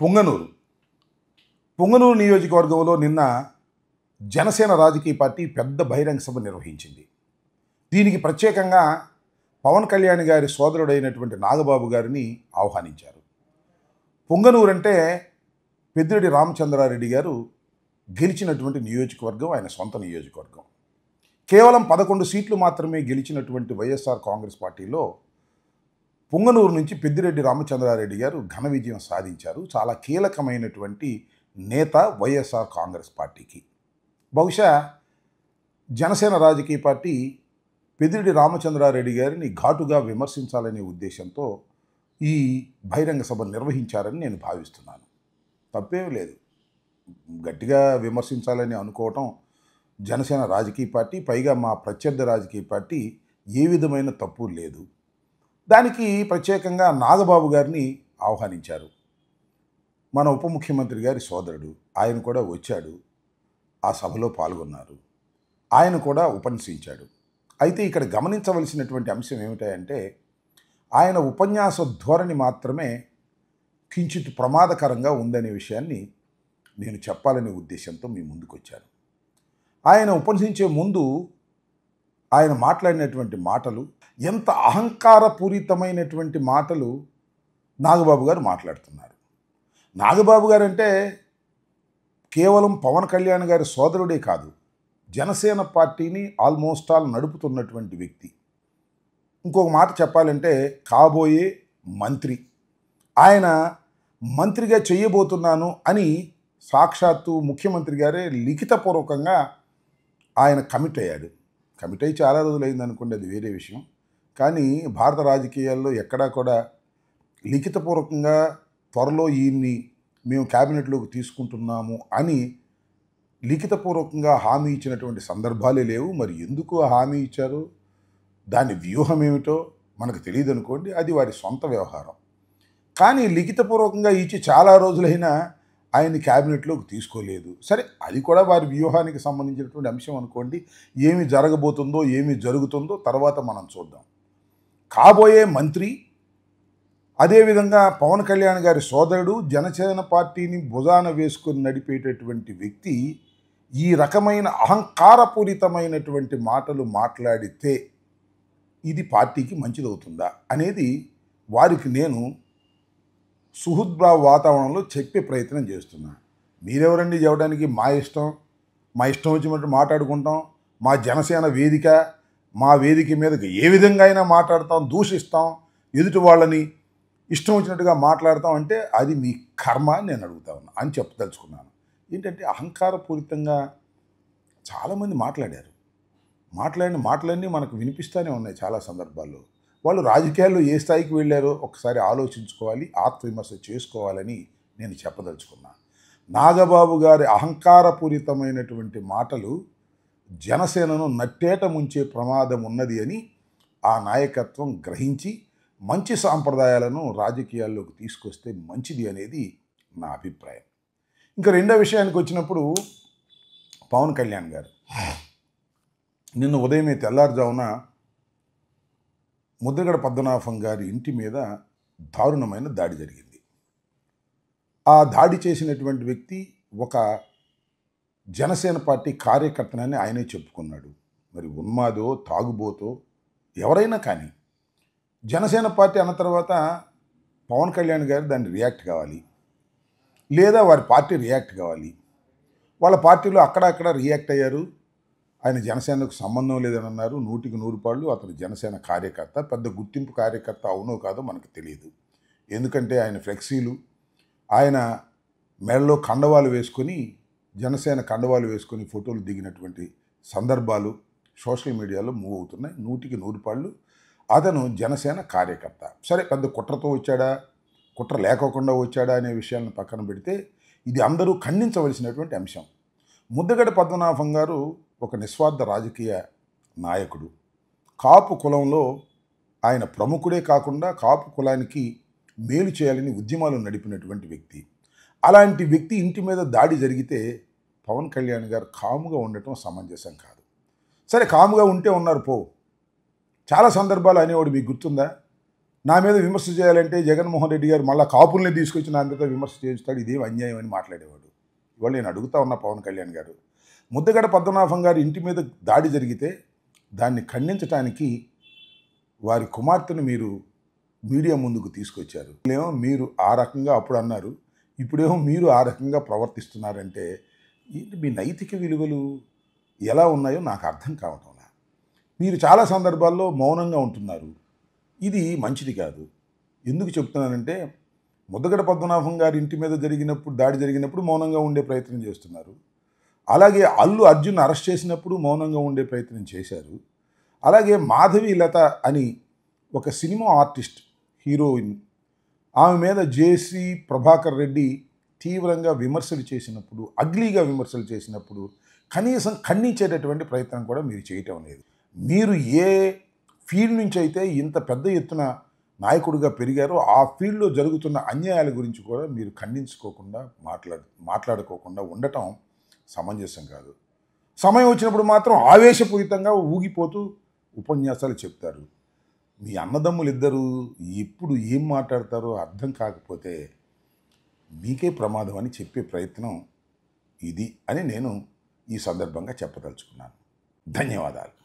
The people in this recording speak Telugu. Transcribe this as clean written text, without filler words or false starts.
పొంగనూరు పొంగనూరు నియోజకవర్గంలో నిన్న జనసేన రాజకీయ పార్టీ పెద్ద బహిరంగ సభ నిర్వహించింది. దీనికి ప్రత్యేకంగా పవన్ కళ్యాణ్ గారి సోదరుడైనటువంటి నాగబాబు గారిని ఆహ్వానించారు. పొంగనూరు అంటే పెద్దిరెడ్డి రామచంద్రారెడ్డి గారు గెలిచినటువంటి నియోజకవర్గం, ఆయన సొంత నియోజకవర్గం. కేవలం 11 సీట్లు మాత్రమే గెలిచినటువంటి వైఎస్ఆర్ కాంగ్రెస్ పార్టీలో పొంగనూరు నుంచి పెద్దిరెడ్డి రామచంద్రారెడ్డి గారు ఘన విజయం సాధించారు. చాలా కీలకమైనటువంటి నేత వైఎస్ఆర్ కాంగ్రెస్ పార్టీకి. బహుశా జనసేన రాజకీయ పార్టీ పెద్దిరెడ్డి రామచంద్రారెడ్డి గారిని ఘాటుగా విమర్శించాలనే ఉద్దేశంతో ఈ బహిరంగ సభ నిర్వహించారని నేను భావిస్తున్నాను. తప్పేం లేదు, గట్టిగా విమర్శించాలని అనుకోవటం జనసేన రాజకీయ పార్టీ, పైగా మా ప్రత్యర్థి రాజకీయ పార్టీ, ఏ విధమైన తప్పు లేదు. దానికి ప్రత్యేకంగా నాగబాబు గారిని ఆహ్వానించారు. మన ఉప ముఖ్యమంత్రి గారి సోదరుడు, ఆయన కూడా వచ్చాడు, ఆ సభలో పాల్గొన్నారు. ఆయన కూడా ఉపన్యసించాడు. అయితే ఇక్కడ గమనించవలసినటువంటి అంశం ఏమిటంటే, ఆయన ఉపన్యాస ధోరణి మాత్రమే కించిత్ ప్రమాదకరంగా ఉందనే విషయాన్ని నేను చెప్పాలనే ఉద్దేశంతో మీ ముందుకు వచ్చాను. ఆయన ఉపన్యసించే ముందు ఆయన మాట్లాడినటువంటి మాటలు, ఎంత అహంకారపూరితమైనటువంటి మాటలు నాగబాబు గారు మాట్లాడుతున్నారు. నాగబాబు గారు అంటే కేవలం పవన్ కళ్యాణ్ గారి సోదరుడే కాదు, జనసేన పార్టీని ఆల్మోస్ట్ ఆల్ నడుపుతున్నటువంటి వ్యక్తి. ఇంకొక మాట చెప్పాలంటే కాబోయే మంత్రి. ఆయన మంత్రిగా చేయబోతున్నాను అని సాక్షాత్తు ముఖ్యమంత్రి గారే లిఖితపూర్వకంగా ఆయన కమిట్ అయ్యాడు. కమిట్ అయ్యి చాలా రోజులైంది అనుకోండి, అది వేరే విషయం. కానీ భారత రాజకీయాల్లో ఎక్కడా కూడా లిఖితపూర్వకంగా త్వరలో ఈయన్ని మేము క్యాబినెట్లోకి తీసుకుంటున్నాము అని లిఖితపూర్వకంగా హామీ ఇచ్చినటువంటి సందర్భాలే లేవు. మరి ఎందుకు ఆ హామీ ఇచ్చారు, దాని వ్యూహం ఏమిటో మనకు తెలియదు అనుకోండి, అది వారి సొంత వ్యవహారం. కానీ లిఖితపూర్వకంగా ఇచ్చి చాలా రోజులైనా ఆయన్ని క్యాబినెట్లోకి తీసుకోలేదు. సరే, అది కూడా వారి వ్యూహానికి సంబంధించినటువంటి అంశం అనుకోండి. ఏమి జరగబోతుందో, ఏమి జరుగుతుందో తర్వాత మనం చూద్దాం. కాబోయే మంత్రి, అదేవిధంగా పవన్ కళ్యాణ్ గారి సోదరుడు, జనసేన పార్టీని భుజాన వేసుకొని నడిపేటటువంటి వ్యక్తి ఈ రకమైన అహంకారపూరితమైనటువంటి మాటలు మాట్లాడితే ఇది పార్టీకి మంచిదవుతుందా అనేది వారికి నేను సుహృద్భావ వాతావరణంలో చెప్పే ప్రయత్నం చేస్తున్నా. మీరెవరండి చెప్పడానికి? మా ఇష్టం వచ్చినట్టు మాట్లాడుకుంటాం. మా జనసేన వేదిక, మా వేదిక మీదకి ఏ విధంగా అయినా మాట్లాడతాం, దూషిస్తాం, ఎదుటి వాళ్ళని ఇష్టం వచ్చినట్టుగా మాట్లాడతాం అంటే అది మీ కర్మ అని నేను అడుగుతా ఉన్నా అని చెప్పదలుచుకున్నాను. ఏంటంటే అహంకారపూరితంగా చాలామంది మాట్లాడారు. మాట్లాడిన మాటలన్నీ మనకు వినిపిస్తూనే ఉన్నాయి చాలా సందర్భాల్లో. వాళ్ళు రాజకీయాల్లో ఏ స్థాయికి వెళ్ళారో ఒకసారి ఆలోచించుకోవాలి, ఆత్మవిమర్శ చేసుకోవాలని నేను చెప్పదలుచుకున్నా. నాగబాబు గారి అహంకారపూరితమైనటువంటి మాటలు జనసేనను నట్టేట ముంచే ప్రమాదం ఉన్నది అని ఆ నాయకత్వం గ్రహించి మంచి సాంప్రదాయాలను రాజకీయాల్లోకి తీసుకొస్తే మంచిది అనేది నా అభిప్రాయం. ఇంకా రెండో విషయానికి వచ్చినప్పుడు, పవన్ కళ్యాణ్ గారు నిన్న ఉదయమే తెల్లారుజామున ముద్రగడ పద్మనాభం గారి ఇంటి మీద దారుణమైన దాడి జరిగింది. ఆ దాడి చేసినటువంటి వ్యక్తి ఒక జనసేన పార్టీ కార్యకర్తనని ఆయనే చెప్పుకున్నాడు. మరి ఉన్మాదో, తాగుబోతో ఎవరైనా కానీ జనసేన పార్టీ అన్న తర్వాత పవన్ కళ్యాణ్ గారు దాన్ని రియాక్ట్ కావాలి, లేదా వారి పార్టీ రియాక్ట్ కావాలి. వాళ్ళ పార్టీలో అక్కడక్కడ రియాక్ట్ అయ్యారు. ఆయన జనసేనకు సంబంధం లేదని అన్నారు. 100% అతను జనసేన కార్యకర్త, పెద్ద గుర్తింపు కార్యకర్త అవునో కాదో మనకు తెలియదు. ఎందుకంటే ఆయన ఫ్లెక్సీలు, ఆయన మెడలో కండవాలు వేసుకొని, జనసేన కండవాలు వేసుకొని ఫోటోలు దిగినటువంటి సందర్భాలు సోషల్ మీడియాలో మూవ్ అవుతున్నాయి. 100% అతను జనసేన కార్యకర్త. సరే, పెద్ద కుట్రతో వచ్చాడా, కుట్ర లేకోకుండా వచ్చాడా అనే విషయాలను పక్కన పెడితే ఇది అందరూ ఖండించవలసినటువంటి అంశం. ముద్రగడ పద్మనాభం గారు ఒక నిస్వార్థ రాజకీయ నాయకుడు. కాపు కులంలో ఆయన ప్రముఖుడే కాకుండా కాపు కులానికి మేలు చేయాలని ఉద్యమాలు నడిపినటువంటి వ్యక్తి. అలాంటి వ్యక్తి ఇంటి మీద దాడి జరిగితే పవన్ కళ్యాణ్ గారు కాముగా ఉండటం సమంజసం కాదు. సరే, కాముగా ఉంటే ఉన్నారు పో. చాలా సందర్భాలు అనేవాడు మీకు గుర్తుందా? నా మీద విమర్శ చేయాలంటే జగన్మోహన్ రెడ్డి గారు మళ్ళీ కాపుల్ని తీసుకొచ్చి నా మీద విమర్శ చేస్తాడు, ఇదేం అన్యాయం అని మాట్లాడేవాడు. ఇవాళ నేను అడుగుతా ఉన్నా పవన్ కళ్యాణ్ గారు, ముద్దగడ పద్మనాభం గారి ఇంటి మీద దాడి జరిగితే దాన్ని ఖండించడానికి వారి కుమార్తెను మీరు మీడియా ముందుకు తీసుకొచ్చారు. ఏమో మీరు ఆ రకంగా అప్పుడు అన్నారు, ఇప్పుడేమో మీరు ఆ రకంగా ప్రవర్తిస్తున్నారంటే ఏంటి మీ నైతిక విలువలు ఎలా ఉన్నాయో నాకు అర్థం కావటంలా. మీరు చాలా సందర్భాల్లో మౌనంగా ఉంటున్నారు. ఇది మంచిది కాదు. ఎందుకు చెప్తున్నానంటే ముద్దగడ పద్మనాభం గారి ఇంటి మీద దాడి జరిగినప్పుడు మౌనంగా ఉండే ప్రయత్నం చేస్తున్నారు. అలాగే అల్లు అర్జున్ అరెస్ట్ చేసినప్పుడు మౌనంగా ఉండే ప్రయత్నం చేశారు. అలాగే మాధవి లత అని ఒక సినిమా ఆర్టిస్ట్ హీరోయిన్, ఆమె మీద జేసీ ప్రభాకర్ రెడ్డి తీవ్రంగా విమర్శలు చేసినప్పుడు, అగ్లీగా విమర్శలు చేసినప్పుడు కనీసం ఖండించేటటువంటి ప్రయత్నం కూడా మీరు చేయటం లేదు. మీరు ఏ ఫీల్డ్ నుంచి అయితే ఇంత పెద్ద ఎత్తున నాయకుడిగా పెరిగారో ఆ ఫీల్డ్లో జరుగుతున్న అన్యాయాల గురించి కూడా మీరు ఖండించుకోకుండా మాట్లాడుకోకుండా ఉండటం సమంజసం కాదు. సమయం వచ్చినప్పుడు మాత్రం ఆవేశపూరితంగా ఊగిపోతూ ఉపన్యాసాలు చెప్తారు. మీ అన్నదమ్ములు ఇద్దరు ఎప్పుడు ఏం మాట్లాడతారో అర్థం కాకపోతే మీకే ప్రమాదం అని చెప్పే ప్రయత్నం ఇది అని నేను ఈ సందర్భంగా చెప్పదలుచుకున్నాను. ధన్యవాదాలు.